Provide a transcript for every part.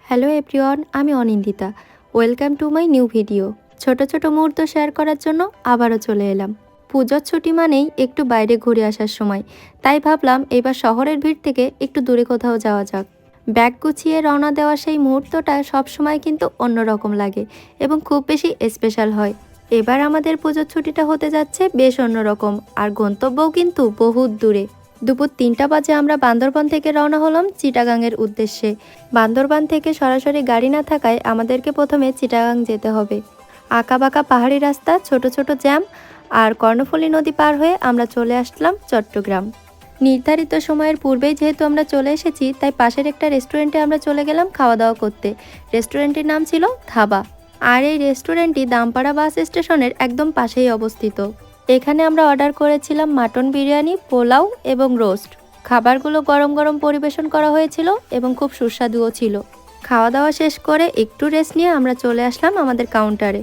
Hello everyone, আমি Anindita. Welcome to my new video. ছোট ছোট মুহূর্ত শেয়ার করার জন্য আবারও চলে এলাম। পুজোর ছুটি মানেই একটু বাইরে ঘুরে আসার সময়, তাই ভাবলাম এবার শহরের ভিড় থেকে একটু দূরে কোথাও যাওয়া যাক। ব্যাগ গুছিয়ে রওনা দেওয়া সেই মুহূর্তটা সবসময় কিন্তু অন্যরকম লাগে এবং খুব বেশি স্পেশাল হয়। এবার আমাদের পুজোর ছুটিটা হতে যাচ্ছে বেশ অন্যরকম, আর গন্তব্যও কিন্তু বহুত দূরে। দুপুর ৩টা বাজে আমরা বান্দরবান থেকে রওনা হলাম চিটাগাংয়ের উদ্দেশ্যে। বান্দরবান থেকে সরাসরি গাড়ি না থাকায় আমাদেরকে প্রথমে চিটাগাং যেতে হবে। আঁকাবাঁকা পাহাড়ি রাস্তা, ছোট ছোট জ্যাম আর কর্ণফুলী নদী পার হয়ে আমরা চলে আসলাম চট্টগ্রাম। নির্ধারিত সময়ের পূর্বেই যেহেতু আমরা চলে এসেছি, তাই পাশের একটা রেস্টুরেন্টে আমরা চলে গেলাম খাওয়া দাওয়া করতে। রেস্টুরেন্টের নাম ছিল ধাবা, আর এই রেস্টুরেন্টটি দামপাড়া বাস স্টেশনের একদম পাশেই অবস্থিত। এখানে আমরা অর্ডার করেছিলাম মাটন বিরিয়ানি, পোলাও এবং রোস্ট। খাবারগুলো গরম গরম পরিবেশন করা হয়েছিল এবং খুব সুস্বাদুও ছিল। খাওয়া দাওয়া শেষ করে একটু রেস্ট নিয়ে আমরা চলে আসলাম আমাদের কাউন্টারে।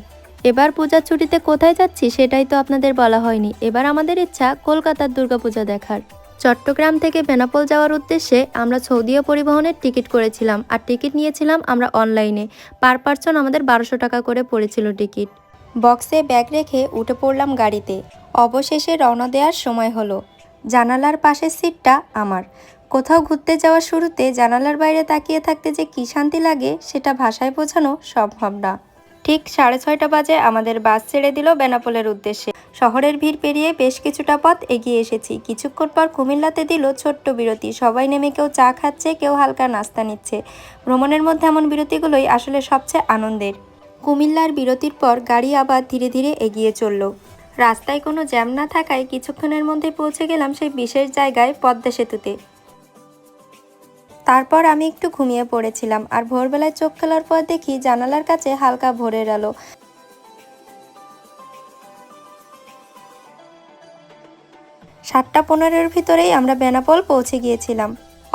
এবার পূজার ছুটিতে কোথায় যাচ্ছি সেটাই তো আপনাদের বলা হয়নি। এবার আমাদের ইচ্ছা কলকাতার দুর্গাপূজা দেখার। চট্টগ্রাম থেকে বেনাপোল যাওয়ার উদ্দেশ্যে আমরা সৌদিয়া পরিবহনের টিকিট করেছিলাম, আর টিকিট নিয়েছিলাম আমরা অনলাইনে। পার পারসন আমাদের ১২০০ টাকা করে পড়েছিল টিকিট। বক্সে ব্যাগ রেখে উঠে পড়লাম গাড়িতে। অবশেষে রওনা দেওয়ার সময় হলো। জানালার পাশের সিটটা আমার। কোথাও ঘুরতে যাওয়ার শুরুতে জানালার বাইরে তাকিয়ে থাকতে যে কী শান্তি লাগে সেটা ভাষায় বোঝানো সম্ভব না। ঠিক 6:30 বাজে আমাদের বাস ছেড়ে দিল বেনাপোলের উদ্দেশ্যে। শহরের ভিড় পেরিয়ে বেশ কিছুটা পথ এগিয়ে এসেছি। কিছুক্ষণ পর কুমিল্লাতে দিল ছোট্ট বিরতি। সবাই নেমে কেউ চা খাচ্ছে, কেউ হালকা নাস্তা নিচ্ছে। ভ্রমণের মধ্যে এমন বিরতিগুলোই আসলে সবচেয়ে আনন্দের। কুমিল্লার বিরতির পর গাড়ি আবার ধীরে ধীরে এগিয়ে চলল। রাস্তায় কোনো জ্যাম না থাকায় কিছুক্ষণের মধ্যে পৌঁছে গেলাম সেই বিশেষ জায়গায়, পদ্মা সেতুতে। তারপর আমি একটু ঘুমিয়ে পড়েছিলাম, আর ভোরবেলায় চোখ খোলার পর দেখি জানালার কাছে হালকা ভোরের আলো। 7:15-এর ভিতরেই আমরা বেনাপোল পৌঁছে গিয়েছিলাম।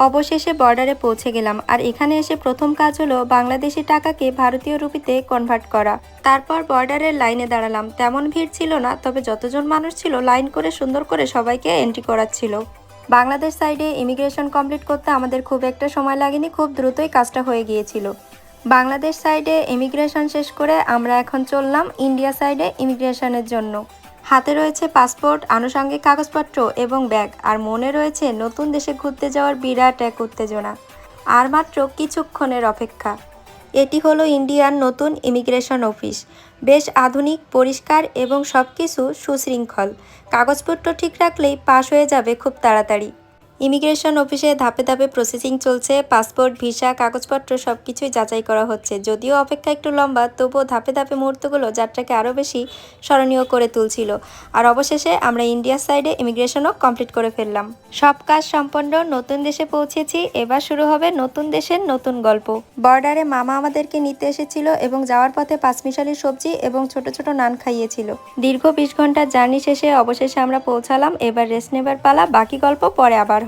অবশেষে বর্ডারে পৌঁছে গেলাম, আর এখানে এসে প্রথম কাজ হলো বাংলাদেশি টাকাকে ভারতীয় রুপিতে কনভার্ট করা। তারপর বর্ডারের লাইনে দাঁড়ালাম। তেমন ভিড় ছিল না, তবে যতজন মানুষ ছিল লাইন করে সুন্দর করে সবাইকে এন্ট্রি করাচ্ছিল। বাংলাদেশ সাইডে ইমিগ্রেশন কমপ্লিট করতে আমাদের খুব একটা সময় লাগেনি, খুব দ্রুতই কাজটা হয়ে গিয়েছিল। বাংলাদেশ সাইডে ইমিগ্রেশন শেষ করে আমরা এখন চললাম ইন্ডিয়া সাইডে ইমিগ্রেশনের জন্য। হাতে রয়েছে পাসপোর্ট, আনুষঙ্গিক কাগজপত্র এবং ব্যাগ, আর মনে রয়েছে নতুন দেশে ঘুরতে যাওয়ার বিরাট এক উত্তেজনা। আর মাত্র কিছুক্ষণের অপেক্ষা। এটি হলো ইন্ডিয়ার নতুন ইমিগ্রেশন অফিস। বেশ আধুনিক, পরিষ্কার এবং সব কিছু সুশৃঙ্খল। কাগজপত্র ঠিক রাখলেই পাস হয়ে যাবে খুব তাড়াতাড়ি। ইমিগ্রেশন অফিসে ধাপে ধাপে প্রসেসিং চলছে। পাসপোর্ট, ভিসা, কাগজপত্র সব কিছুই যাচাই করা হচ্ছে। যদিও অপেক্ষা একটু লম্বা, তবুও ধাপে ধাপে মুহূর্তগুলো যাত্রাকে আরও বেশি স্মরণীয় করে তুলছিল। আর অবশেষে আমরা ইন্ডিয়ার সাইডে ইমিগ্রেশনও কমপ্লিট করে ফেললাম। সব কাজ সম্পন্ন, নতুন দেশে পৌঁছেছি। এবার শুরু হবে নতুন দেশের নতুন গল্প। বর্ডারে মামা আমাদেরকে নিতে এসেছিল এবং যাওয়ার পথে পাঁচমিশালি সবজি এবং ছোট ছোট নান খাইয়েছিল। দীর্ঘ 20 ঘন্টার জার্নি শেষে অবশেষে আমরা পৌঁছালাম। এবার রেস্ট নেবার পালা, বাকি গল্প পরে আবার